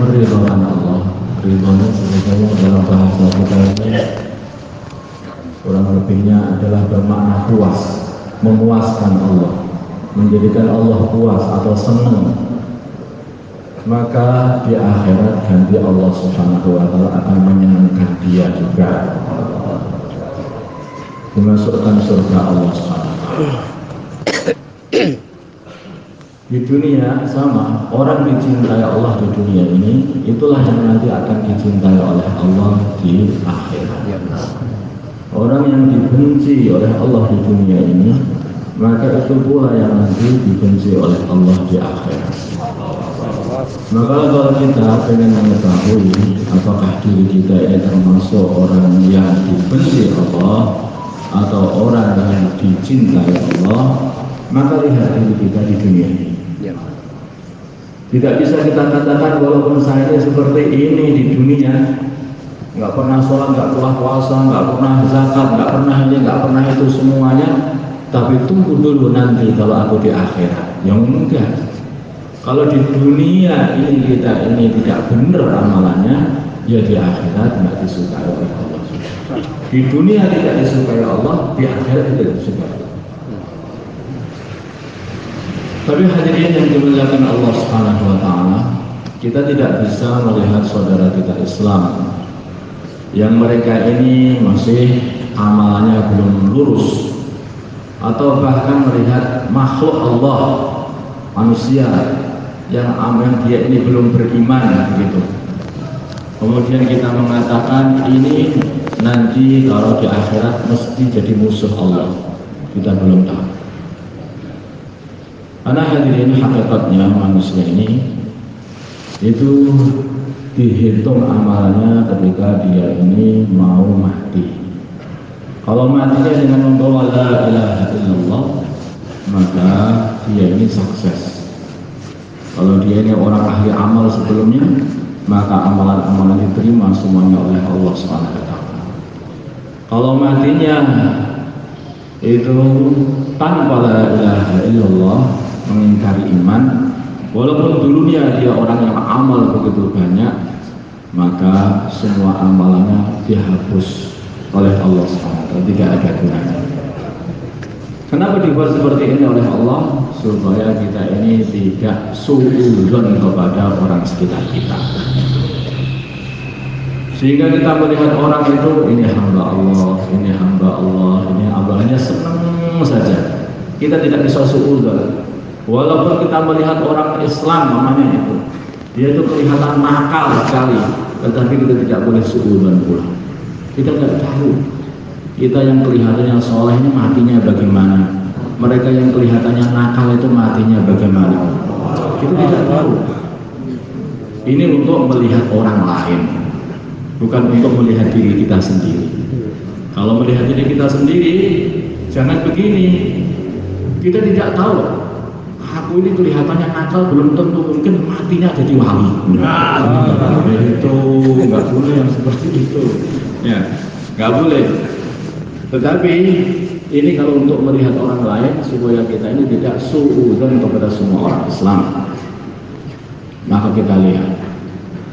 meridhokan Allah. Ridhonya sebetulnya dalam bahasa kita ini kurang lebihnya adalah bermakna puas, memuaskan Allah, menjadikan Allah puas atau senang. Maka di akhirat ganti Allah Subhanahu wa ta'ala akan menyenangkan dia juga, dimasukkan surga Allah Subhanahu wa ta'ala. Di dunia sama, orang dicintai Allah di dunia ini, itulah yang nanti akan dicintai oleh Allah di akhirat. Orang yang dibenci oleh Allah di dunia ini, maka itu pula yang nanti dibenci oleh Allah di akhirat. Maka kalau kita ingin mengetahui apakah diri kita ini termasuk orang yang dibenci Allah atau orang yang dicintai Allah, maka lihat diri kita di dunia ini. Tidak bisa kita katakan walaupun saya seperti ini di dunia, nggak pernah sholat, nggak pernah puasa, nggak pernah zakat, nggak pernah ini, nggak pernah itu semuanya, tapi tunggu dulu nanti kalau aku di akhirat. Yang enggak. Kalau di dunia ini kita ini tidak benar amalannya, ya di akhirat nggak disukai oleh Allah. Di dunia tidak disukai Allah, di akhirat tidak disukai. Tapi hadirin yang dimuliakan Allah Subhanahu wa ta'ala, kita tidak bisa melihat saudara kita Islam yang mereka ini masih amalannya belum lurus, atau bahkan melihat makhluk Allah, manusia yang dia ini belum beriman begitu. Kemudian kita mengatakan ini nanti kalau di akhirat mesti jadi musuh Allah. Kita belum tahu. Karena hadirin hakikatnya manusia ini itu dihitung amalnya ketika dia ini mau mati. Kalau matinya dengan membawa la ilaha illallah, maka dia ini sukses. Kalau dia ini orang ahli amal sebelumnya, maka amalan-amalan diterima semuanya oleh Allah SWT. Kalau matinya itu tanpa la ilaha illallah, mengingkari iman, walaupun dulunya dia orang yang amal begitu banyak, maka semua amalannya dihapus oleh Allah SWT, tidak ada gunanya. Kenapa dibuat seperti ini oleh Allah? Supaya kita ini tidak suudzon kepada orang sekitar kita, sehingga kita melihat orang itu, ini hamba Allah, ini hamba Allah, ini hambanya, senang saja. Kita tidak bisa suudzon. Walaupun kita melihat orang Islam namanya itu, dia itu kelihatan nakal sekali, tetapi kita tidak boleh suudzon pula. Kita tidak tahu kita yang kelihatannya soleh ini matinya bagaimana, mereka yang kelihatannya nakal itu matinya bagaimana, kita tidak tahu. Ini untuk melihat orang lain, bukan untuk melihat diri kita sendiri. Kalau melihat diri kita sendiri, jangan begini. Kita tidak tahu, aku ini kelihatannya nakal, belum tentu mungkin matinya jadi wali. Itu nggak boleh yang seperti itu, ya nggak boleh. Tetapi ini kalau untuk melihat orang lain, supaya kita ini tidak suudzon kepada semua orang Islam, maka kita lihat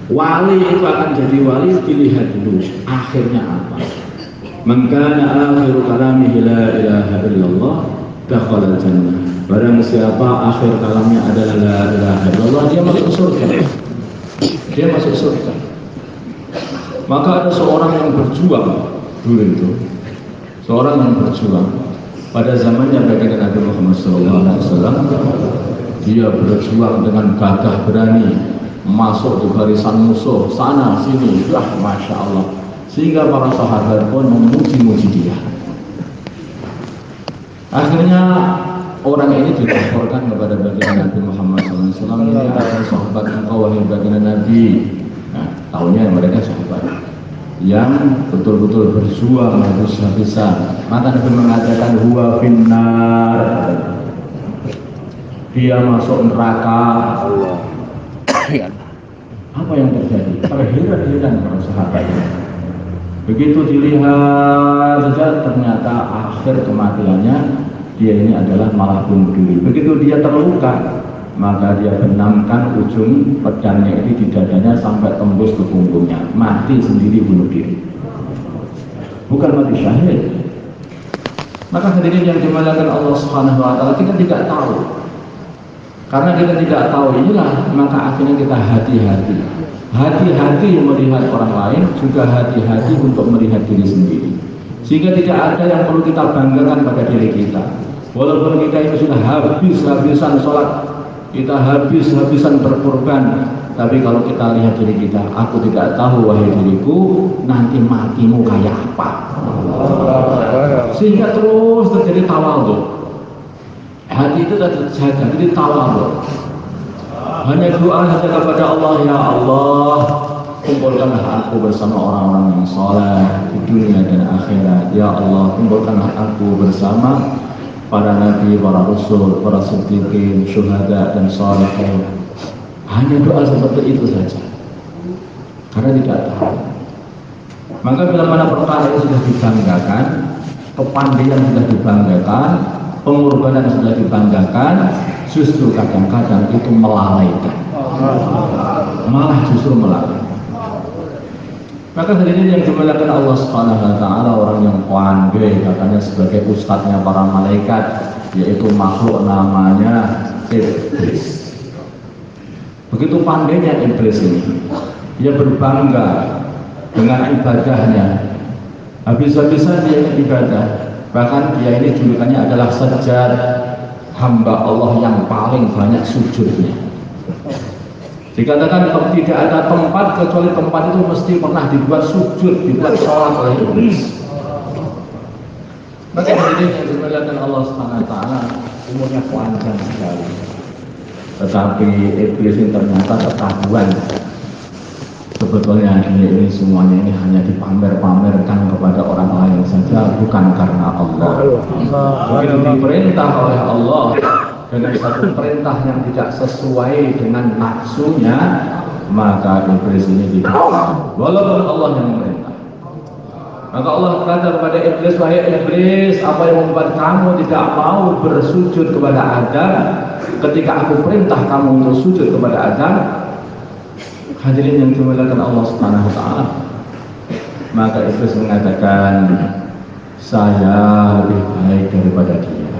wali itu akan jadi wali, dilihat dulu akhirnya apa. Man kana akhiru kalamihi la ilaha illallah dakhala jannah. Barang siapa akhir kalamnya adalah la ilaha illallah, dia masuk surga. Dia masuk surga. Maka ada seorang yang berjuang dulu itu, seorang yang berjuang pada zamannya baginda Nabi Muhammad SAW. Dia berjuang dengan gagah berani, masuk di barisan musuh sana sini, masya Allah, sehingga para sahabat pun memuji-muji dia. Akhirnya orang ini dilaporkan kepada baginda Nabi Muhammad SAW. Ini ada sahabat engkau wahai baginda Nabi. Nah, tahunya mereka sahabat yang betul-betul berjuang habis-habisan. Maka Nabi mengatakan huwa finnar, dia masuk neraka. Apa yang terjadi? Terheran-heran para sahabat. Begitu dilihat saja, ternyata akhir kematiannya dia ini adalah malah bunuh diri. Begitu dia terluka, maka dia benamkan ujung pedangnya ini di dadanya sampai punggungnya, mati sendiri bunuh diri. Bukan mati syahid. Maka hadirin yang dimuliakan Allah Subhanahu wa taala, kita tidak tahu. Karena kita tidak tahu inilah, maka akhirnya kita hati-hati. Hati-hati melihat orang lain, juga hati-hati untuk melihat diri sendiri. Sehingga tidak ada yang perlu kita banggakan pada diri kita. Walaupun kita ini sudah habis-habisan sholat, kita habis-habisan berkorban, tapi kalau kita lihat diri kita, aku tidak tahu wahai diriku, nanti matimu kayak apa. Sehingga terus terjadi tawadhu. Hati itu terjaga, jadi tawadhu. Hanya doa saja kepada Allah, ya Allah, kumpulkanlah aku bersama orang-orang yang saleh di dunia dan akhirat. Ya Allah, kumpulkanlah aku bersama para nabi, para rasul, para siddiqin, syuhada dan sholihin. Hanya doa seperti itu saja. Karena tidak tahu. Maka bila mana perkara itu sudah dibanggakan, kepandaian sudah dibanggakan, pengorbanan sudah dibanggakan, justru kadang-kadang itu melalaikan. Malah justru melalaikan. Maka hadirin yang dimuliakan Allah Subhanahu wa taala, orang yang pandai katanya sebagai ustadznya para malaikat, yaitu makhluk namanya iblis. Begitu pandainya iblis ini, dia berbangga dengan ibadahnya. Habis-habisan dia ibadah. Bahkan dia ini julukannya adalah sajjad, hamba Allah yang paling banyak sujudnya. Dikatakan kalau tidak ada tempat kecuali tempat itu mesti pernah dibuat sujud, dibuat sholat oleh iblis. Maka ini yang dimuliakan Allah Subhanahu wa taala, umurnya panjang sekali. Tetapi iblis ini ternyata ketahuan. Sebetulnya ini semuanya ini hanya dipamer-pamerkan kepada orang lain saja, bukan karena Allah. Begitu diperintah oleh Allah dengan satu perintah yang tidak sesuai dengan nafsunya, maka iblis ini tidak, walaupun Allah yang memerintah. Maka Allah berkata kepada iblis, wahai iblis, apa yang membuat kamu tidak mau bersujud kepada Adam ketika aku perintah kamu untuk sujud kepada Adam? Hadirin yang dimuliakan Allah Subhanahu wa taala. Maka iblis mengatakan, saya lebih baik daripada dia.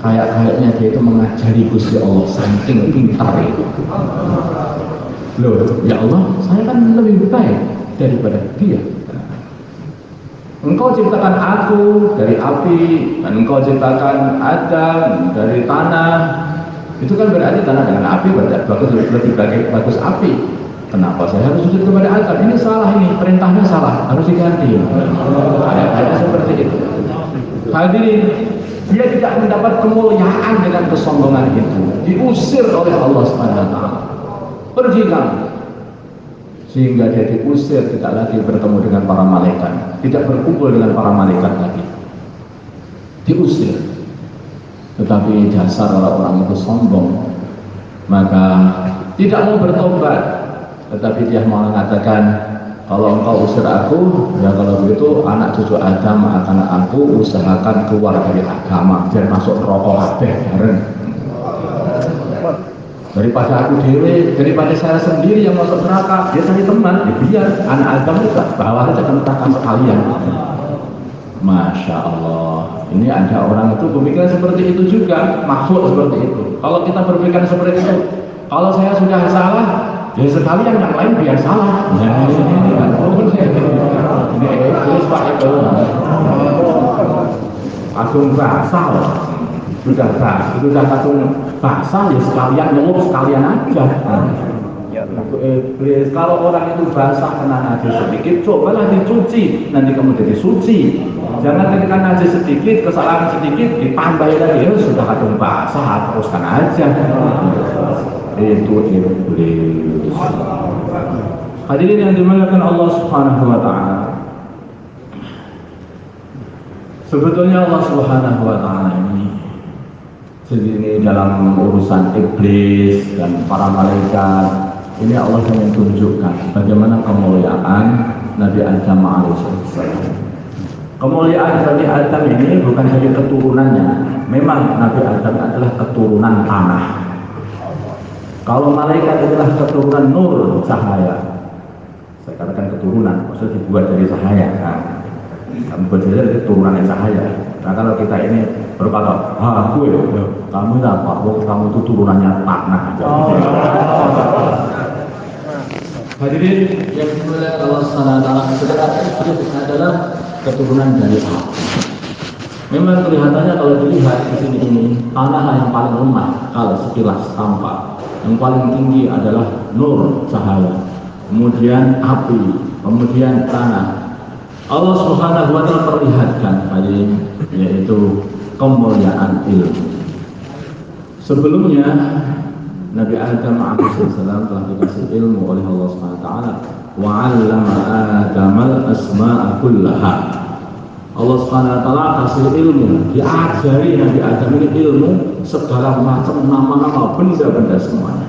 Kayaknya dia itu mengajari Gusti Allah, saking pintar itu. Loh, ya Allah, saya kan lebih baik daripada dia. Engkau ciptakan aku dari api, dan engkau ciptakan Adam dari tanah. Itu kan berarti tanah dengan api lebih bagus api. Kenapa saya harus sujud kepada Adam? Ini salah, ini perintahnya salah, harus diganti. Kayaknya seperti itu. Hadirin, dia tidak mendapat kemuliaan dengan kesombongan itu, diusir oleh Allah Subhanahu wa taala. Pergi kamu. Sehingga dia diusir, tidak lagi bertemu dengan para malaikat, tidak berkumpul dengan para malaikat lagi. Diusir. Tetapi dasar orang itu sombong, maka tidak mau bertobat. Tetapi dia mau mengatakan, kalau engkau usir aku, ya kalau begitu anak cucu Adam akan aku usahakan keluar dari agama, biar masuk neraka kabeh bareng. Daripada aku dewe, daripada saya sendiri yang masuk neraka, dia cari teman, ya biar anak Adam juga bawa aja ke neraka sekalian. Masya Allah, ini ada orang itu pemikiran seperti itu juga, makhluk seperti itu. Kalau kita berpikiran seperti itu, kalau saya sudah salah, ya sekalian yang lain biar salah. Ini iblis Pak itu. Agung basah, sudah kadung basah ya sekalian nyeluk sekalian aja. Iblis, kalau orang itu basah kena najis sedikit, cobalah dicuci, nanti kamu jadi suci. Jangan ketika najis sedikit, kesalahan sedikit ditambahin lagi, ya sudah kadung basah, teruskan aja. Itu iblis. Hadirin yang dimuliakan Allah Subhanahu wa taala. Sebetulnya Allah Subhanahu wa taala ini dalam urusan iblis dan para malaikat, ini Allah yang tunjukkan bagaimana kemuliaan Nabi Adam alaihissalam. Kemuliaan Nabi Adam ini bukan saja keturunannya, memang Nabi Adam adalah keturunan tanah. Kalau malaikat adalah keturunan nur cahaya, saya katakan keturunan, maksudnya dibuat dari cahaya kan. Kamu berjaya dari keturunan cahaya. Nah kalau kita ini berkata, gue, kamu apa? Kamu itu turunannya tanah. Hadirin yang dimuliakan Allah Subhanahu wa taala, saudara Iblis adalah keturunan dari api. Memang kelihatannya kalau dilihat di sini ini tanah yang paling lemah kalau sekilas tampak. Yang paling tinggi adalah nur cahaya, kemudian api, kemudian tanah. Allah Subhanahu wa taala perlihatkan hadirin yaitu kemuliaan ilmu. Sebelumnya Nabi Adam alaihissalam telah dikasih ilmu oleh Allah Subhanahu wa taala. Wa 'allama Adam al-asma'a kullaha. Allah Subhanahu wa taala kasih ilmu, diajari Nabi Adam ini ilmu segala macam nama-nama benda-benda semuanya.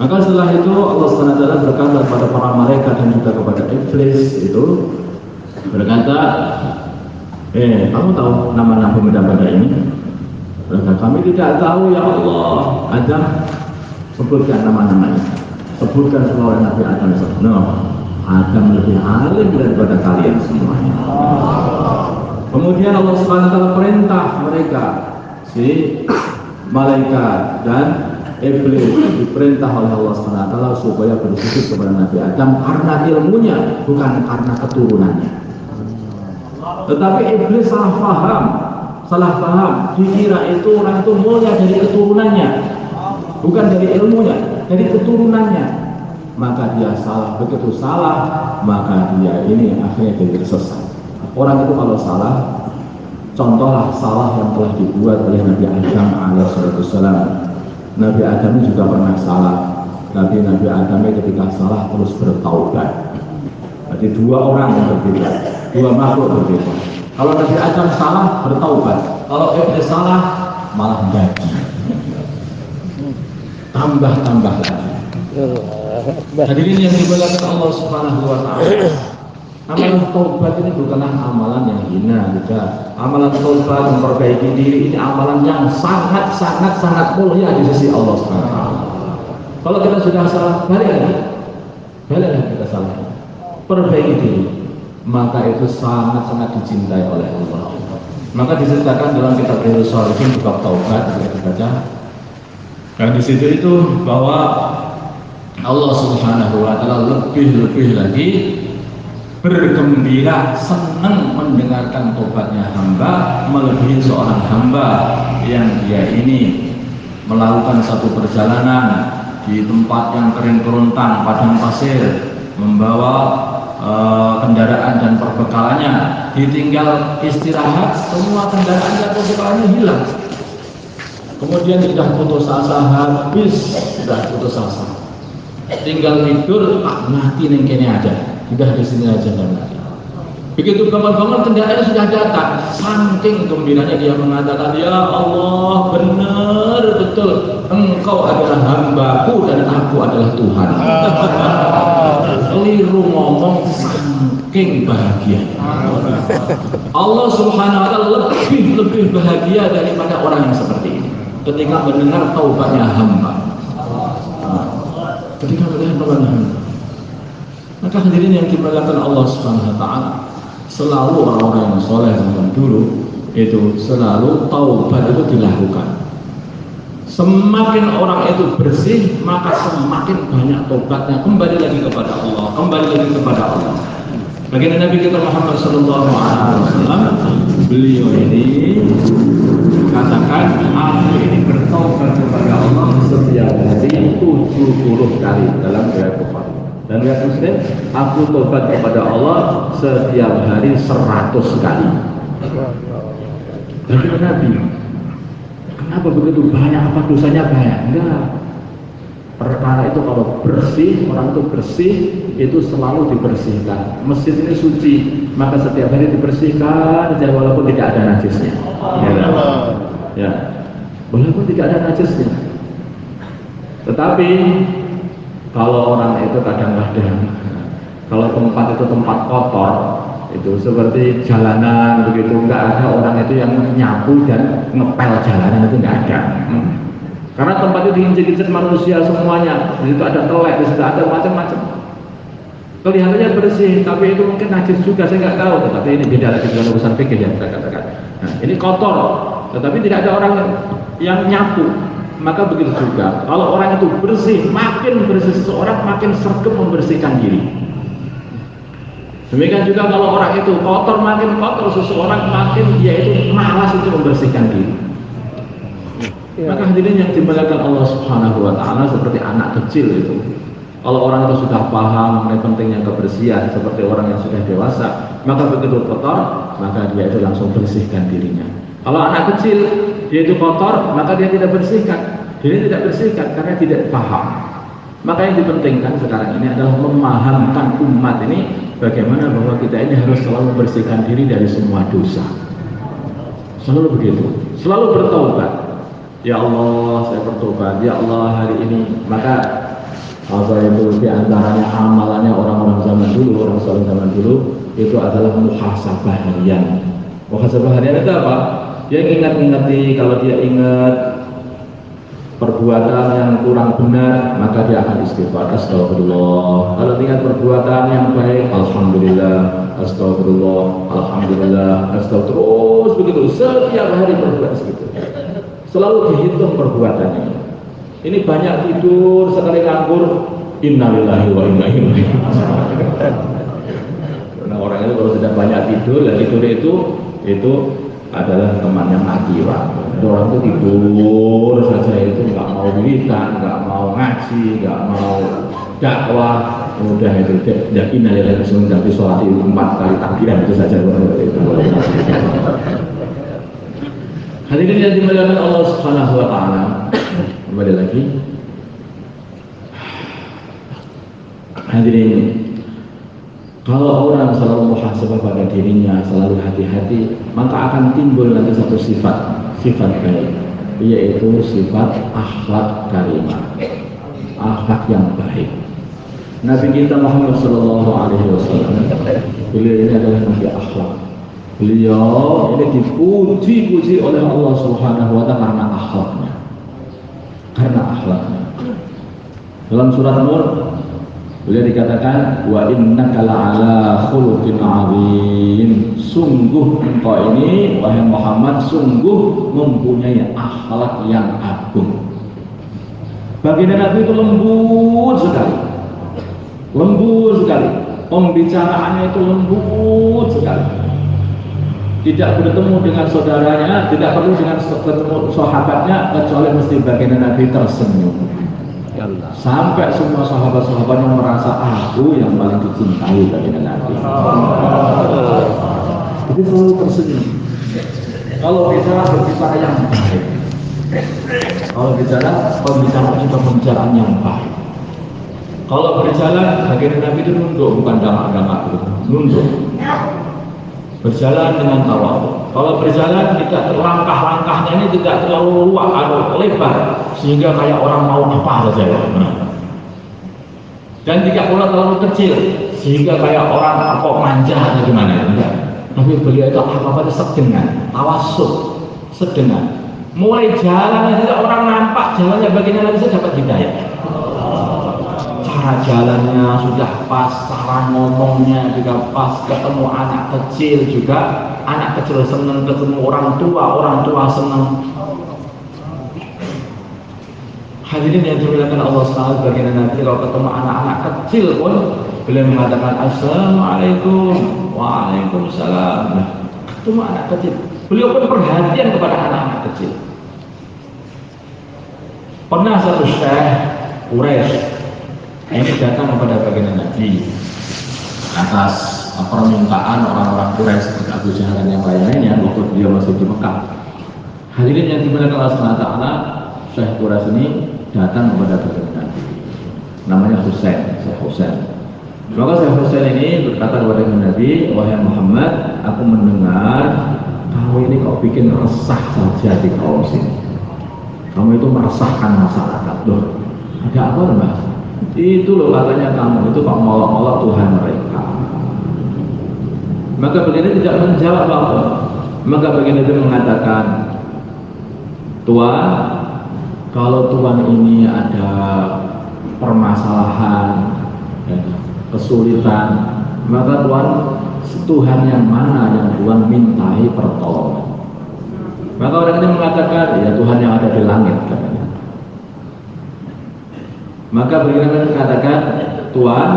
Maka setelah itu Allah Subhanahu wa taala berkata kepada para malaikat dan juga kepada iblis itu berkata, kamu tahu nama-nama benda-benda ini? Kami tidak tahu ya Allah. Adam, sebutkan nama-namanya. Sebutkan semua Nabi Adam. Adam lebih alim daripada kalian semuanya. Kemudian Allah Subhanahu wa taala perintah mereka, si malaikat dan iblis diperintah oleh Allah Subhanahu wa taala supaya bersujud kepada Nabi Adam karena ilmunya, bukan karena keturunannya. Tetapi iblis salah paham, dikira itu orang itu mulia dari keturunannya, bukan dari ilmunya, dari keturunannya. Maka dia salah, begitu salah, maka dia ini akhirnya jadi tersesat. Orang itu kalau salah, contohlah salah yang telah dibuat oleh Nabi Adam alaihissalam. Nabi Adam juga pernah salah, tapi Nabi Adam ketika salah terus bertaubat. Jadi dua orang yang berbeda, dua makhluk berbeda. Kalau Nabi Adam salah bertaubat, kalau iblis salah malah menjadi tambah lagi. Hadirin yang dimuliakan Allah Subhanahu wa taala. Amalan taubat ini bukanlah amalan yang hina, tidak. Amalan taubat memperbaiki diri ini amalan yang sangat mulia di sisi Allah Subhanahu wa taala. Kalau kita sudah salah, baliklah kita salah. Perbaiki diri. Maka itu sangat dicintai oleh Allah. Maka diceritakan dalam kitab Riyadhus Shalihin bab taubat yang dibaca. Dan di situ itu bahwa Allah Subhanahu wa taala lebih lagi bergembira, senang mendengarkan tobatnya hamba, melebihi seorang hamba yang dia ini melakukan satu perjalanan di tempat yang kering kerontang, padang pasir, membawa kendaraan dan perbekalannya, ditinggal istirahat, semua kendaraan dan perbekalannya hilang. Kemudian sudah putus asa, tinggal tidur, mati neng kene aja, sudah di sini aja dan mati. Begitu bangun kendaraan sudah datang, saking gembiranya dia mengatakan, ya Allah, benar betul Engkau adalah hambaku dan aku adalah Tuhan. Keliru ngomong, saking bahagia. Allah Subhanahu wa taala lebih bahagia daripada orang yang seperti ini ketika mendengar taubatnya hamba. Ketika mendengar taubatnya hamba. Maka hadirin yang dimuliakan Allah Subhanahu wa taala, selalu orang-orang yang soleh zaman dulu itu selalu taubat itu dilakukan. Semakin orang itu bersih, maka semakin banyak taubatnya, kembali lagi kepada Allah. Baginda Nabi kita Muhammad sallallahu alaihi wasallam, beliau ini katakan, aku ini bertaubat kepada Allah setiap hari 70 kali dalam riwayat Bukhari. Dan riwayat Muslim, aku taubat kepada Allah setiap hari 100 kali. Baginda Nabi, kenapa begitu banyak? Apa dosanya banyak? Enggak. Perkara itu kalau bersih, orang itu bersih, itu selalu dibersihkan. Masjid ini suci, maka setiap hari dibersihkan, walaupun tidak ada najisnya. Ya, walaupun tidak ada najisnya. Tetapi kalau orang itu kadang-kadang, kalau tempat itu tempat kotor, itu seperti jalanan begitu, nggak ada orang itu yang nyapu dan ngepel jalanan, itu nggak ada. Karena tempat itu diinjek-injek manusia semuanya. Di situ ada telek, di situ ada macam-macam. Kelihatannya bersih, tapi itu mungkin najis juga, saya nggak tahu. Tetapi ini beda lagi dengan urusan fikih yang saya katakan. Nah, ini kotor, tetapi tidak ada orang yang nyapu. Maka begitu juga, kalau orang itu bersih, makin bersih seseorang, makin sergap membersihkan diri. Demikian juga kalau orang itu kotor, makin kotor seseorang, makin dia itu malas untuk membersihkan diri. Maka hadirin yang dimuliakan Allah Subhanahu wa taala, seperti anak kecil itu. Kalau orang itu sudah paham mengenai pentingnya kebersihan seperti orang yang sudah dewasa, maka begitu kotor, maka dia itu langsung bersihkan dirinya. Kalau anak kecil dia itu kotor, maka dia tidak bersihkan. Dia tidak bersihkan karena tidak paham. Maka yang dipentingkan sekarang ini adalah memahamkan umat ini bagaimana bahwa kita ini harus selalu membersihkan diri dari semua dosa. Selalu begitu, selalu bertaubat. Ya Allah, saya bertobat. Ya Allah, hari ini. Maka apa itu diantaranya amalannya orang-orang zaman dulu, orang soleh zaman dulu itu adalah muhasabah harian. Muhasabah harian itu apa? Dia ingat-ingati, kalau dia ingat perbuatan yang kurang benar, maka dia akan istighfar, astagfirullah. Kalau ingat perbuatan yang baik, alhamdulillah, astagfirullah, alhamdulillah, astagfirullah. Terus begitu, setiap hari berbuat segitu. Selalu dihitung perbuatannya. Ini banyak tidur, sekali nganggur, innalillahi wa inna ilaihi raji'un. Nah, orang itu kalau sudah banyak tidur, dan tidur itu adalah teman yang akibat. Orang itu tidur saja itu nggak mau wiridan, nggak mau ngaji, nggak mau dakwah, mudah itu tidak innalillahi wa inna ilaihi raji'un, sholat itu 4 kali takbiran itu saja. Hadirin yang dimuliakan Allah Subhanahu wa taala. Kembali lagi. Hadirin, kalau orang selalu muhasabah pada dirinya, selalu hati-hati, maka akan timbul nanti satu sifat baik, yaitu sifat akhlak karimah, akhlak yang baik. Nabi kita Muhammad Sallallahu Alaihi Wasallam, beliau ini adalah nabi akhlak. Beliau ini dipuji-puji oleh Allah Subhanahu wa taala karena akhlaknya. Dalam surat Nur beliau dikatakan wa innaka la'ala khuluqin 'adzim. Sungguh engkau ini wahai Muhammad sungguh mempunyai akhlak yang agung. Baginda Nabi itu lembut sekali. Lembut sekali. Pembicaraannya itu lembut sekali. Tidak bertemu dengan saudaranya, tidak perlu dengan ketemu sahabatnya, kecuali mesti baginda Nabi tersenyum. Sampai semua sahabat-sahabatnya merasa aku yang paling dicintai baginda Nabi. Jadi selalu tersenyum. Kalau bicara berbicara yang baik. Kalau bicara pembicaraan juga pembicaraan yang baik. Kalau berjalan baginda Nabi itu nunduk, bukan dangak-dangak, nunduk. Berjalan dengan tawadhu. Kalau berjalan tidak langkah-langkahnya ini tidak terlalu luas atau lebar sehingga kayak orang mau apa saja. Dan tidak pula terlalu kecil sehingga kayak orang kok manja atau gimana. Tapi beliau itu apa-apa sedengan, tawasud, sedengan. Mulai jalan tidak orang nampak jalannya baginda Nabi dapat hidayah. Cara jalannya sudah pas, cara ngomongnya juga pas, ketemu anak kecil juga, anak kecil senang, ketemu orang tua senang. Hadirin yang dimuliakan Allah SWT, baginda Nabi kalau ketemu anak-anak kecil pun beliau mengatakan assalamualaikum, waalaikumsalam. Nah, ketemu anak kecil, beliau pun perhatian kepada anak-anak kecil. Pernah satu syekh Quraisy ini datang kepada baginda Nabi atas permintaan orang-orang Quraisy seperti Abu Jahal dan yang lain-lainnya waktu dia masih di Mekah. Hadirin yang dimuliakan Allah SWT, Syekh Quraisy ini datang kepada baginda Nabi. Namanya Syekh Husain. Maka Syekh Husain ini berkata kepada Nabi, wahai Muhammad, aku mendengar kamu ini kok bikin resah saja di kaum sini. Kamu itu meresahkan masyarakat. Loh, ada apa Mbak? Itu loh katanya kamu itu kok molok-molok Tuhan mereka. Maka baginda tidak menjawab apa. Maka baginda itu mengatakan, Tuhan, kalau Tuhan ini ada permasalahan, ya, kesulitan, maka Tuhan yang mana yang Tuhan mintai pertolongan. Maka orang ini mengatakan, ya Tuhan yang ada di langit, katanya. Maka beliau mengatakan, Tuhan,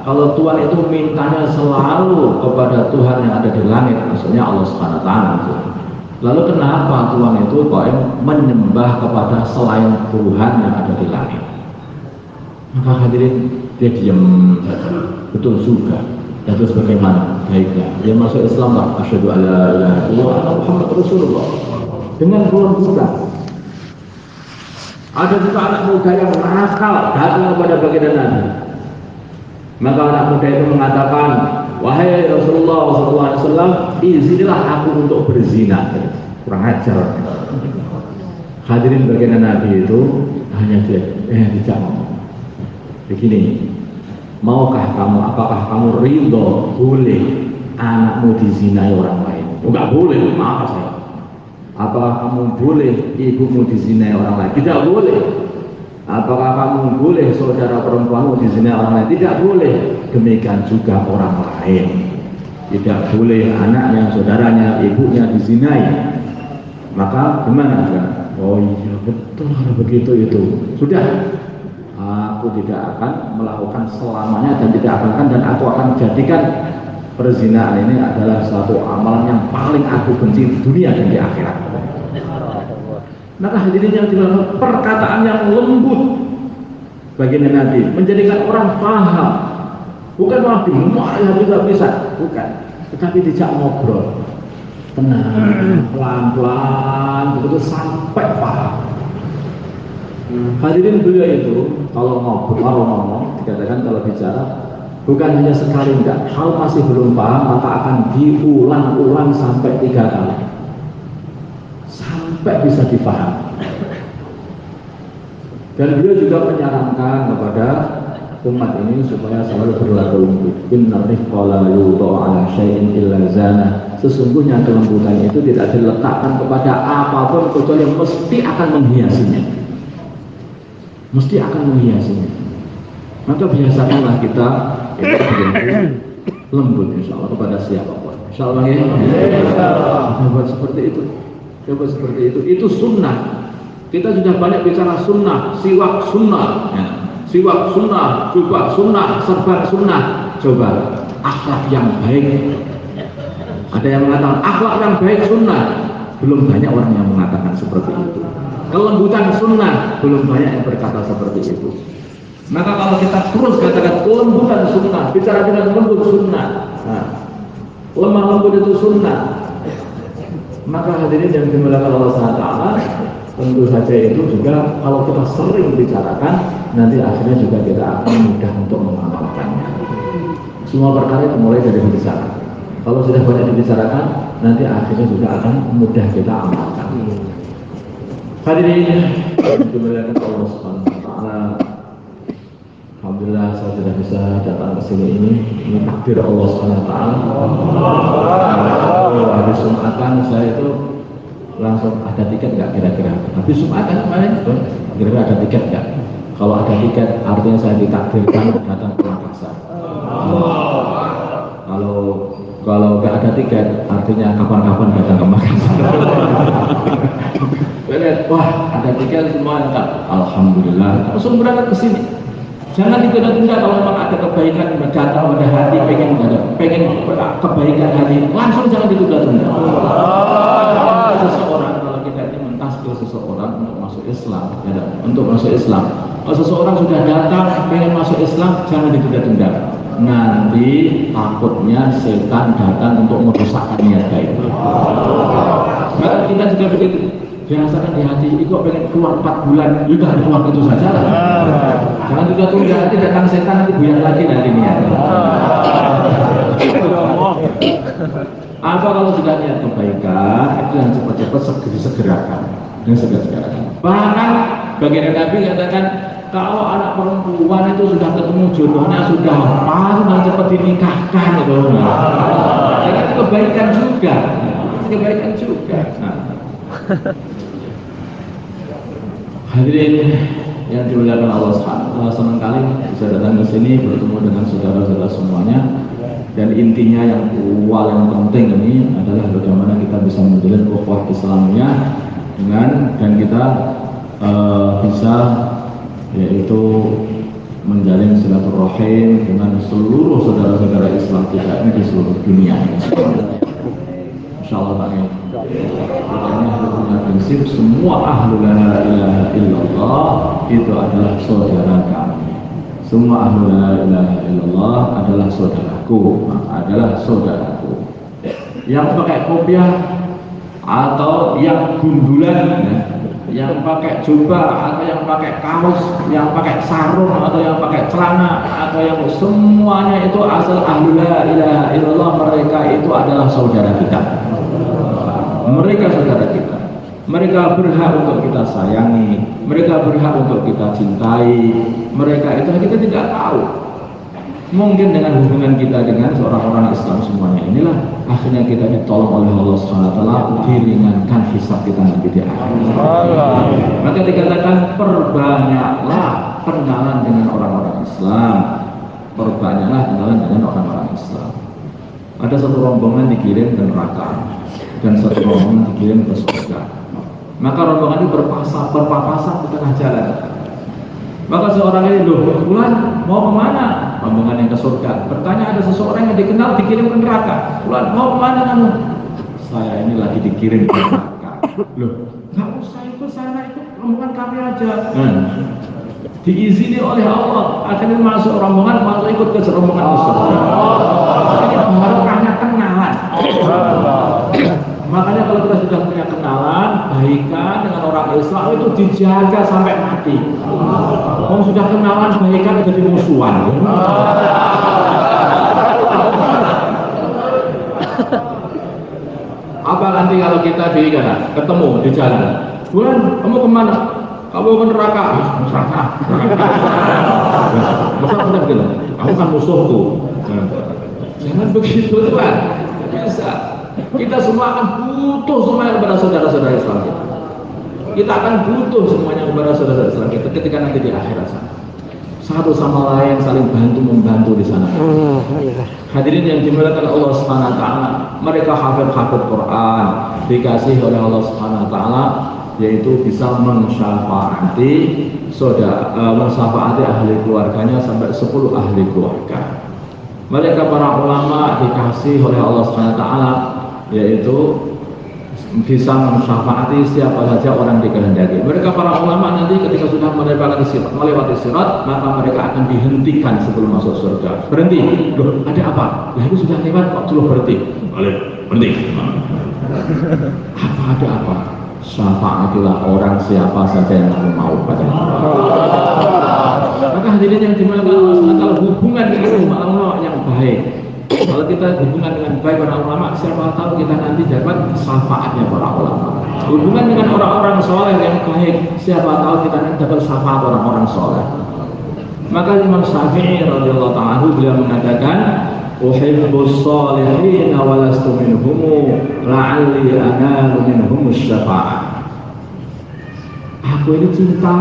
kalau Tuhan itu mintanya selalu kepada Tuhan yang ada di langit, maksudnya Allah Subhanahu wa Ta'ala. Lalu kenapa Tuhan itu kok menyembah kepada selain Tuhan yang ada di langit? Maka hadirin, dia diam saja. Betul juga. Dan terus bagaimana? Baiklah, dia masuk Islam lah. Asyhadu alla ilaha illallah wa Muhammad Rasulullah. Dengan bulan buka. Ada juga anak muda yang nakal datang kepada baginda Nabi. Maka anak muda itu mengatakan, wahai Rasulullah SAW, izinilah aku untuk berzina. Kurang ajar. Hadirin baginda Nabi itu hanya tidak ngomong. Begini, maukah kamu, apakah kamu ridho boleh anakmu dizinai orang lain? Enggak boleh, maaf saya. Apakah kamu boleh ibumu dizinai orang lain? Tidak boleh. Apakah kamu boleh saudara perempuanmu dizinai orang lain? Tidak boleh. Demikian juga orang lain. Tidak boleh anaknya, saudaranya, ibunya dizinai. Maka gimana? Oh iya betul, begitu itu. Sudah. Aku tidak akan melakukan selamanya dan tidak akan, dan aku akan jadikan perzinaan ini adalah suatu amalan yang paling aku benci di dunia dan di akhirat. Maka hadirin yang dilakukan perkataan yang lembut bagi Nabi menjadikan orang paham, bukan malah dimarahi habis-habisan, bukan, tetapi dijak ngobrol tenang, pelan-pelan, begitu sampai paham. Hadirin, beliau itu kalau ngomong, dikatakan kalau bicara bukan hanya sekali, enggak, kalau masih belum paham maka akan diulang-ulang sampai 3 kali sampai bisa dipahami. Dan beliau juga menyarankan kepada umat ini supaya selalu berlaku lembut. Inna rifqa la yudha'u ala syai'in illa zana. Sesungguhnya kelembutan itu tidak diletakkan kepada apapun kecuali mesti akan menghiasinya. Mesti akan menghiasinya. Maka biasakanlah kita lembut insya Allah kepada siapapun. Insya Allah ya. Coba seperti itu. Coba seperti itu. Itu sunnah. Kita sudah banyak bicara sunnah, siwak sunnah, ya. Siwak sunnah, jubah sunnah, serban sunnah. Coba akhlak yang baik. Ada yang mengatakan akhlak yang baik sunnah. Belum banyak orang yang mengatakan seperti itu. Kelembutan sunnah, belum banyak yang berkata seperti itu. Maka kalau kita terus katakan kelembutan sunnah, bicara dengan lembut sunnah, nah, lemah lembut itu sunnah, maka hadirin yang dimuliakan Allah SWT, tentu saja itu juga kalau kita sering bicarakan, nanti akhirnya juga kita akan mudah untuk mengamalkannya. Semua perkara itu mulai dari bicara. Kalau sudah banyak dibicarakan, nanti akhirnya juga akan mudah kita amalkan. Hadirin yang dimuliakan Allah Subhanahu wa Ta'ala, alhamdulillah saya sudah bisa datang ke sini ini takdir Allah Subhanahu wa Ta'ala. Habis Jumatan saya itu langsung ada tiket nggak kira-kira? Habis Jumatan kemarin kira-kira ada tiket nggak? Kalau ada tiket artinya saya ditakdirkan datang ke Makassar. Kalau nggak ada tiket artinya kapan-kapan datang ke Makassar. Wah, ada tiket semua lengkap. Alhamdulillah. Langsung berangkat ke sini. Jangan ditunda-tunda kalau memang ada kebaikan datang pada hati, pengen kebaikan hati, langsung jangan ditunda-tunda. Seseorang kalau kita ini mentasbih seseorang untuk masuk Islam, ya, untuk masuk Islam. Kalau seseorang sudah datang pengen masuk Islam, jangan ditunda-tunda. Nanti takutnya setan datang untuk merusakkan niat baik. Maka kita juga begitu. Biasakan di hati, kok pengen keluar 4 bulan, udah keluar itu saja lah. Jangan juga tunda, nanti datang setan, nanti buyar lagi nanti niat. Apa kalau sudah niat kebaikan, itu yang cepat-cepat disegerakan. Bahkan bagian Nabi katakan, kalau anak perempuan itu sudah ketemu jodohnya, sudah pas, sudah cepat dinikahkan. Jadi itu kebaikan juga. Hadirin yang dimuliakan Allah SWT, senang kali bisa datang ke sini bertemu dengan saudara-saudara semuanya. Dan intinya yang paling penting ini adalah bagaimana kita bisa menjalin ukhuwah Islamnya dan kita bisa yaitu menjalin silaturahim dengan seluruh saudara-saudara Islam kita ini di seluruh dunia. Insyaallah kami punya prinsip semua ahlu la ilaha illallah itu adalah saudara kami. Semua ahlu la ilaha illallah adalah saudaraku, Yang pakai kopiah atau yang gundulan, yang pakai jubah atau yang pakai kaos, yang pakai sarung atau yang pakai celana atau yang semuanya itu asal ahlu la ilaha illallah, mereka itu adalah saudara kita. Mereka saudara kita. Mereka berhak untuk kita sayangi, mereka berhak untuk kita cintai. Mereka itu kita tidak tahu. Mungkin dengan hubungan kita dengan orang-orang Islam semuanya inilah akhirnya kita ditolong oleh Allah SWT, diringankan hisab kita nanti di akhir. Maka dikatakan perbanyaklah kenalan dengan orang-orang Islam, perbanyaklah kenalan dengan orang-orang Islam. Ada satu rombongan dikirim ke neraka dan satu rombongan dikirim ke surga. Maka rombongan ini berpapasan di tengah jalan. Maka seorang ini, loh, Fulan mau kemana? Rombongan yang ke surga. Bertanya ada seseorang yang dikenal dikirim ke neraka. Fulan mau kemana kamu? Saya ini lagi dikirim ke neraka. Loh, nggak usah ikut sana, ikut rombongan kami aja. Diizini oleh Allah, akhirnya masuk rombongan, masuk ikut ke rombongan surga. Ini baru hanya kenalan. Makanya kalau kita sudah punya kenalan, baikan dengan orang Islam itu dijaga sampai mati. Kalau sudah kenalan, baikan jadi musuhan. Apa nanti kalau kita ketemu di jalan? Bulan, kamu kemana? Kamu ke neraka. Neraka. Masa kita bilang, kamu kan musuhku. Jangan begitu Tuhan. Bisa. Kita semua akan butuh semuanya kepada saudara-saudara Islam kita. Kita akan butuh semuanya kepada saudara Islam kita ketika nanti di akhirat sana. Satu sama lain saling bantu-membantu di sana. Hadirin yang dimuliakan Allah Subhanahu wa taala, mereka hafid Quran, dikasih oleh Allah Subhanahu wa taala yaitu bisa mensyafaati mensyafaati ahli keluarganya sampai 10 ahli keluarga. Mereka para ulama dikasih oleh Allah Subhanahu wa taala yaitu bisa mensyafaati siapa saja orang dikehendaki. Mereka para ulama nanti ketika sudah melewati sirat, maka mereka akan dihentikan sebelum masuk surga. Berhenti, loh ada apa? Lah itu sudah lewat kok dulu berhenti. Berhenti. Apa ada apa? Syafaatilah orang siapa saja yang kamu mau pada maka hadirin yang dimuliakan Allah, kalau hubungan dengan ulama yang baik, kalau kita hubungan dengan baik para ulama, siapa tahu kita nanti dapat syafaatnya para ulama. Hubungan dengan orang-orang soleh yang baik, siapa tahu kita nanti dapat syafaat orang-orang soleh. Maka Imam Syafi'i radhiyallahu ta'ala beliau mengatakan, uhibbus shalihin wa lastu minhum la'alli analu minhum syafa'ah. Aku ini cinta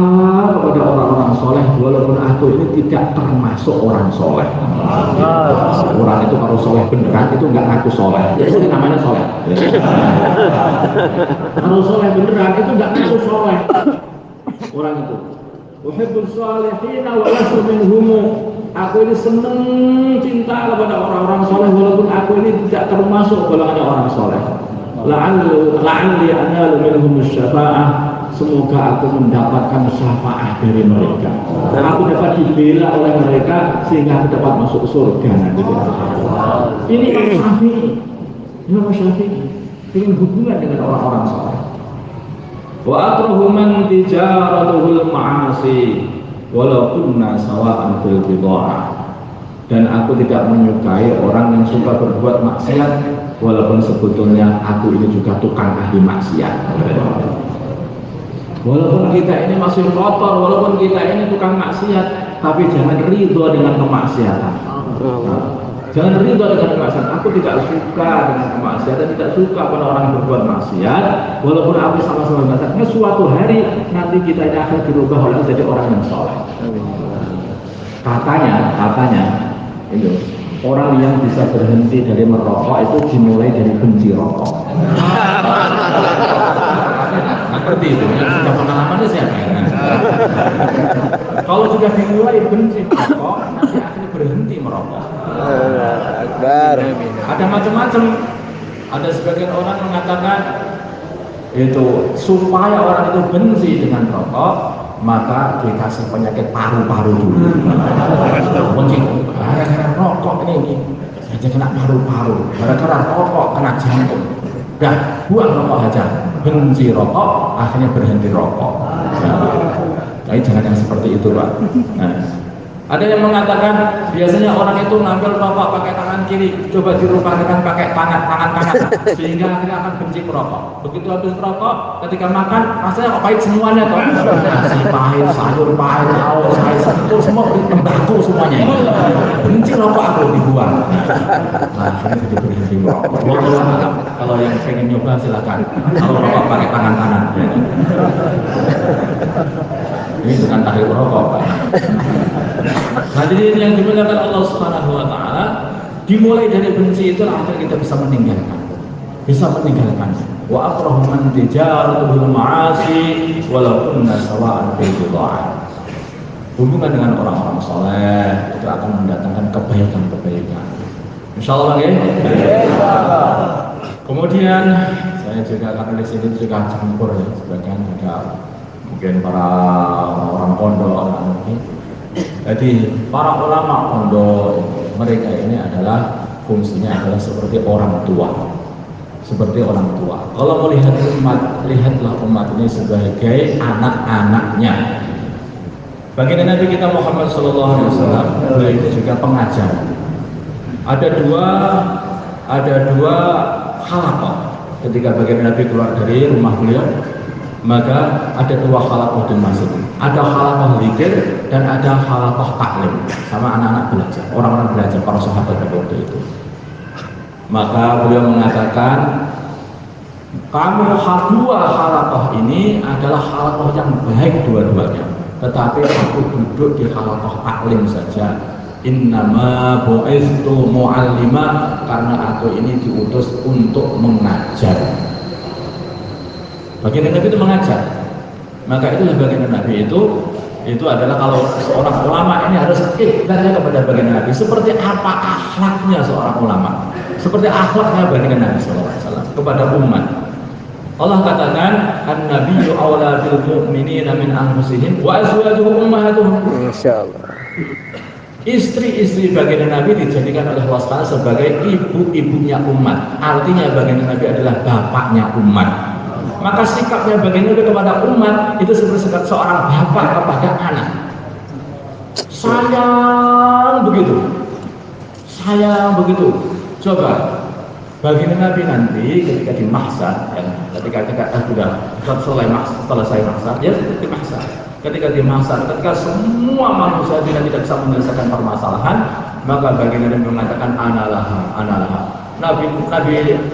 kepada orang-orang soleh walaupun aku ini tidak termasuk orang soleh. Orang itu kalau soleh beneran itu nggak ngaku soleh, itu namanya soleh. Kalau soleh beneran itu nggak ngaku soleh. Orang itu uhibbus shalihin wa lastu minhum. Aku ini senang cinta kepada orang-orang soleh walaupun aku ini tidak termasuk golongan orang soleh. La'alli analu minhum syafa'ah. Semoga aku mendapatkan syafaat dari mereka. Aku dapat dibela oleh mereka sehingga aku dapat masuk surga nanti. Ini Imam Syafi'i ingin hubungan dengan orang-orang saleh. Wa akrahu man tijaratuhul ma'asi walau kunna sawa'an fil bid'ah. Dan aku tidak menyukai orang yang suka berbuat maksiat walaupun sebetulnya aku ini juga tukang ahli maksiat. Walaupun kita ini masih kotor, walaupun kita ini tukang maksiat, tapi jangan ridho dengan kemaksiatan. Jangan ridho dengan kemaksiatan. Aku tidak suka dengan kemaksiatan, tidak suka pada orang yang berbuat maksiat. Walaupun aku sama-sama mengatakan suatu hari nanti kita ini akan dirubah oleh jadi orang yang soleh. Katanya itu orang yang bisa berhenti dari merokok itu dimulai dari benci rokok. Seperti itu. Yang sudah pengalamannya siapa? Kalau sudah dimulai benci merokok, nanti akhirnya berhenti merokok. Akbar. Ada macam-macam. Ada sebagian orang mengatakan itu supaya orang itu benci dengan rokok, maka dikasih penyakit paru-paru dulu. Benci gara-gara rokok ini saja kena paru-paru, gara-gara rokok kena jantung. Dah buang rokok aja, benci rokok, akhirnya berhenti rokok. Tapi jangan yang seperti itu, Pak. Nah, ada yang mengatakan biasanya orang itu ngambil rokok pakai tangan kiri, coba dirubahkan pakai tangan kanan, sehingga akhirnya akan benci merokok. Begitu habis rokok, ketika makan rasanya kok pahit semuanya, toh nasi pahit, sayur pahit, lauk pahit, itu semua tembakau semuanya. Benci rokok aku dibuang. Nah, akhirnya jadi berhenti merokok. Kalau yang pengen nyoba silakan. Kalau rokok pakai tangan kanan. Ini bukan tahlil rokok, Pak. Hadirin yang dimuliakan Allah Subhanahu wa taala, dimulai dari benci itu akhirnya kita bisa meninggalkan. Wa akrahu man tijaratu bil ma'asi walau kunna sawa'an fil bid'ah. Hubungan dengan orang-orang soleh itu akan mendatangkan kebaikan-kebaikan. Insyaallah ya. Kemudian saya juga karena di sini juga campur ya, sebagian juga mungkin para orang pondok. Jadi para ulama pondok mereka ini adalah fungsinya adalah seperti orang tua. Kalau melihat umat, lihatlah umat ini sebagai anak-anaknya. Baginda Nabi kita Muhammad SAW, beliau itu juga pengajar. Ada dua halaqah ketika baginda Nabi keluar dari rumah beliau. Maka ada dua halaqah di masjid. Ada halaqah zikir dan ada halaqah taklim, sama anak-anak belajar, orang-orang belajar, para sahabat pada waktu itu. Maka beliau mengatakan, dua halaqah ini adalah halaqah yang baik dua-duanya. Tetapi aku duduk di halaqah taklim saja. Innama bu'istu mu'allima, karena aku ini diutus untuk mengajar. Baginda Nabi itu mengajar. Maka itulah baginda Nabi itu adalah kalau seorang ulama ini harus ikutnya kepada baginda Nabi. Seperti apa akhlaknya seorang ulama? Seperti akhlaknya baginda Nabi SAW kepada umat. Allah katakan, an-nabiyyu awla bil mu'minina min anfusihim wa azwajuhum ummahatuhum. Insyaallah. Istri-istri baginda Nabi dijadikan oleh Allah SWT sebagai ibu-ibunya umat. Artinya baginda Nabi adalah bapaknya umat. Maka sikapnya baginda Nabi kepada umat itu seperti sikap seorang bapak kepada anak. Sayang begitu. Coba baginda Nabi nanti ketika di mahsyar, ketika sudah selesai mahsyar, ya di mahsyar. Ketika di mahsyar, ketika semua manusia tidak bisa menyelesaikan permasalahan, maka baginda Nabi mengatakan analaha. Nabi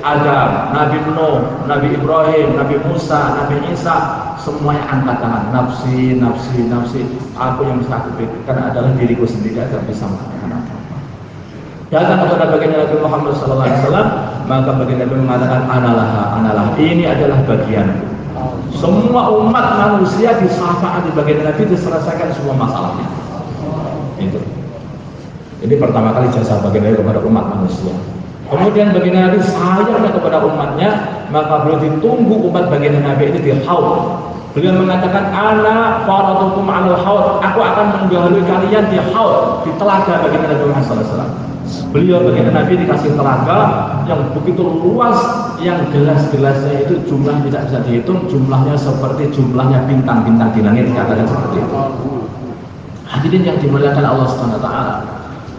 Adam, Nabi Nuh, Nabi Ibrahim, Nabi Musa, Nabi Isa, semuanya angkat tangan. Nafsi. Aku yang bisa aku berikan adalah diriku sendiri, agar bisa mengatakan apa. Datang kepada baginda Nabi Muhammad SAW, maka baginda Nabi mengatakan analaha. Ini adalah bagianku. Semua umat manusia disyafaat di baginda Nabi, diselesaikan semua masalahnya. Itu. Ini pertama kali jasa baginda Nabi kepada umat manusia. Kemudian baginda Nabi sayangnya kepada umatnya, maka beliau ditunggu umat baginda Nabi itu di haud. Beliau mengatakan, ana faratukum 'alal haud. Aku akan mendahului kalian di haud, di telaga baginda Nabi Muhammad SAW. Beliau baginda Nabi dikasih telaga yang begitu luas, yang gelas-gelasnya itu jumlah tidak bisa dihitung, jumlahnya seperti jumlahnya bintang-bintang di langit, dikatakan seperti itu. Hadirin yang dimuliakan Allah Subhanahu wa taala,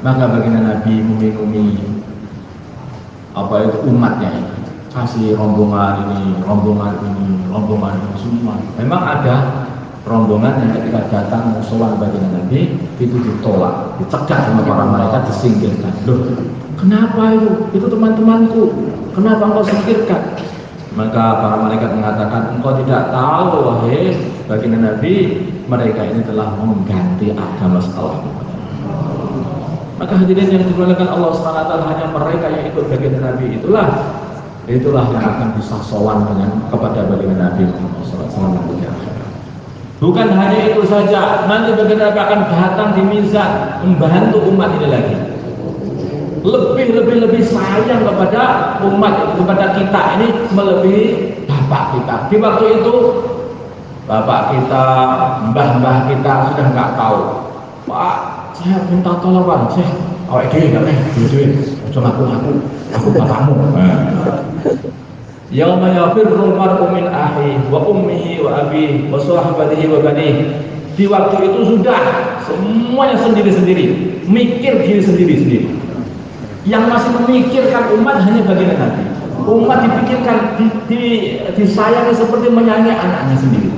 maka baginda Nabi meminumi umatnya ini, kasih rombongan ini semua. Memang ada rombongan yang ketika datang musuhan baginda Nabi itu ditolak, dicegah sama para malaikat, disingkirkan. Loh, Kenapa itu? Itu teman-temanku. Kenapa engkau singkirkan? Maka para malaikat mengatakan, engkau tidak tahu wahai baginda Nabi, mereka ini telah mengganti agama setelah. Maka hadirin yang dimuliakan Allah SWT, hanya mereka yang ikut baginda Nabi itulah yang akan bisa sowan dengan kepada baginda Nabi SAW nanti di akhirat. Bukan hanya itu saja, nanti baginda Nabi akan datang di mizan membantu umat ini lagi. Lebih sayang kepada umat, kepada kita ini melebihi bapak kita. Di waktu itu bapak kita, mbah-mbah kita sudah nggak tahu. Pak, saya minta tolong Pak, saya awak gini nggak nih, duit, cuma aku bapakmu. Yauma yafirru mar'u min akhihi wa ummihi wa abihi wa sahbatihi wa banihi. Di waktu itu sudah semuanya sendiri-sendiri, mikir diri sendiri-sendiri. Yang masih memikirkan umat hanya baginda Nabi. Umat dipikirkan, disayangi seperti menyayangi anaknya sendiri.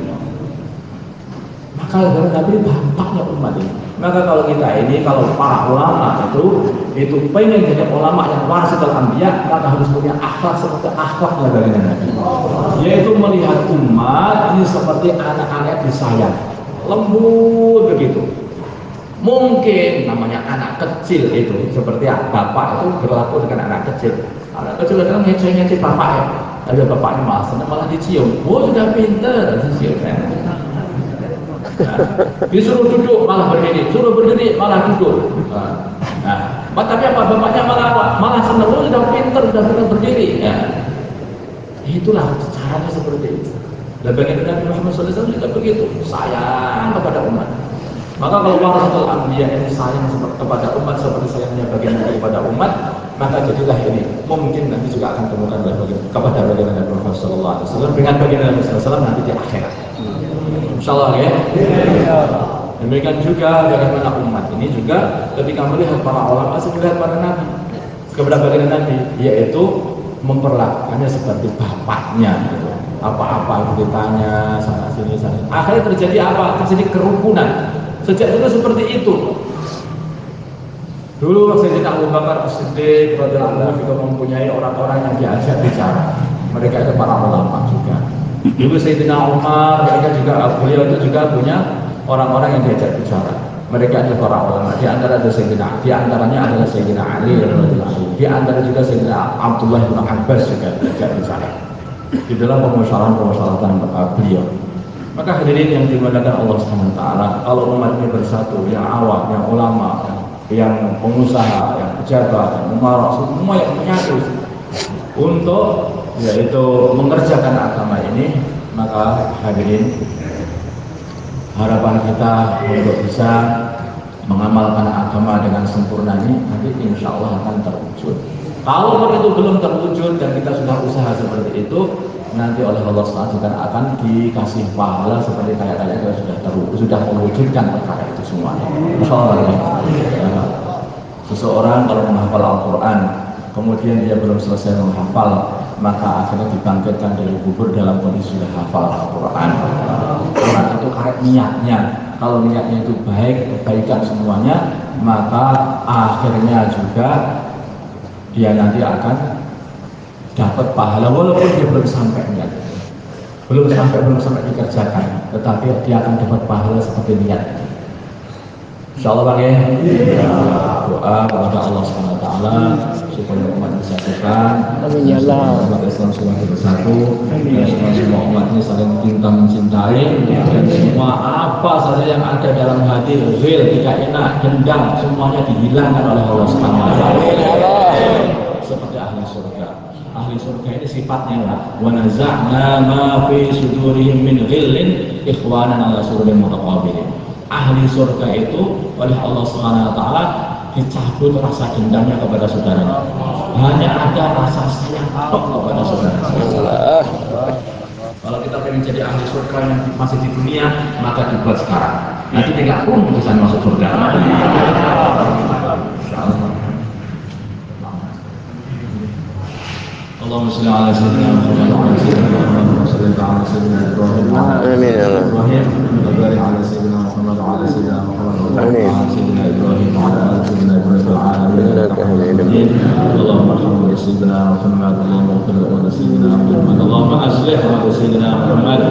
Maka baginda Nabi bapaknya umat ini. Maka kalau kita ini, kalau para ulama itu pengen jadi ulama yang warasatul anbiya, maka harus punya akhlak seperti akhlaknya baginda Nabi. Yaitu melihat umat ini seperti anak-anak disayang, lembut begitu. Mungkin namanya anak kecil itu seperti bapak itu berlaku dengan anak kecil. Anak kecil kadang ngeceh-ngeceh bapak ya. Ada bapaknya malah dicium. Oh sudah pinter dicium. Nah, disuruh duduk malah berdiri, suruh berdiri malah duduk. Nah, tapi apa bapaknya malah senang. Oh sudah pinter berdiri. Ya. Itulah caranya seperti itu. Dan baginda Nabi Muhammad SAW juga begitu, sayang kepada umat. Maka kalau warasatul anbiya ini sayang kepada umat seperti sayangnya baginda Nabi kepada umat, maka jadilah ini mungkin nanti juga akan temukan kepada baginda Nabi Muhammad SAW dengan baginda Nabi SAW nanti di akhirat. Insyaallah ya. Demikian juga bagaimana umat ini juga ketika melihat para ulama melihat para nabi kepada baginda Nabi, yaitu memperlakukannya seperti bapaknya gitu. Apa-apa itu ditanya sana sini. Akhirnya terjadi apa? Terjadi kerukunan. Sejak itu seperti itu. Dulu Sayyidina Abu Bakar As-Siddiq radhiyallahu anhu juga mempunyai orang-orang yang diajak bicara. Mereka itu para ulama juga. Dulu Sayyidina Umar, beliau itu juga punya orang-orang yang diajak bicara. Mereka adalah para ulama. Di antaranya adalah Sayyidina Ali radhiyallahu anhu. Di antara juga Sayyidina Abdullah bin Abbas juga diajak bicara. Di dalam permasalahan beliau. Maka hadirin yang dimuliakan Allah SWT, kalau umat ini bersatu, yang awam, yang ulama, yang pengusaha, yang pejabat, yang umarok, semua yang menyatu untuk yaitu mengerjakan agama ini, maka hadirin harapan kita untuk bisa mengamalkan agama dengan sempurna ini nanti insya Allah akan terwujud. Kalau itu belum terwujud dan kita sudah usaha seperti itu, nanti oleh Allah SWT akan dikasih pahala seperti kayak kita sudah mewujudkan perkara itu semuanya. Insyaallah ya. Seseorang kalau menghafal Al-Quran, kemudian dia belum selesai menghafal, maka akhirnya dibangkitkan dari kubur dalam kondisi sudah hafal Al-Quran. Karena itu kayak niatnya. Kalau niatnya itu baik, kebaikan semuanya, maka akhirnya juga dia nanti akan dapat pahala walaupun dia belum sampai niat, belum sampai dikerjakan, tetapi dia akan dapat pahala seperti niat. Insyaallah Bang ya. Doa kepada Allah SWT supaya umat disatukan. Amin ya Allah. Umat Islam semakin bersatu dan semua umat ini saling cinta mencintai dan semua apa saja yang ada dalam hati ghil, tidak enak, dendam semuanya dihilangkan oleh Allah SWT. Seperti ahli surga. Ahli surga ini sifatnya lah. Wa naza'na ma fi sudurihim min ghillin ikhwanan ala sururin mutaqabilin. Ahli surga itu oleh Allah SWT dicabut rasa dendamnya kepada saudaranya. Hanya ada rasa sayang kepada saudara. Kalau kita pengen jadi ahli surga yang masih di dunia, maka dibuat sekarang. Nanti tinggal bisa masuk surga. Insyaallah. Allahumma shalli ala sayyidina Muhammad wa ala sayyidina Ibrahim wa ala sayyidina Muhammad wa ala sayyidina Ibrahim wa ala sayyidina Ibrahim wa ala sayyidina Ibrahim سيدنا محمد اللهم اغفر لأمة سيدنا محمد اللهم أصلح أمة سيدنا محمد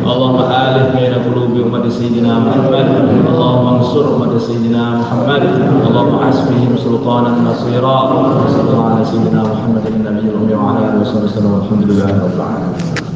اللهم آلف بين قلوب أمة سيدنا محمد اللهم انصر أمة سيدنا محمد اللهم حسبهم سلطانا نصيرا وصلى الله على سيدنا محمد النبي الأمي وعلى آله وصحبه وسلم والحمد لله رب العالمين.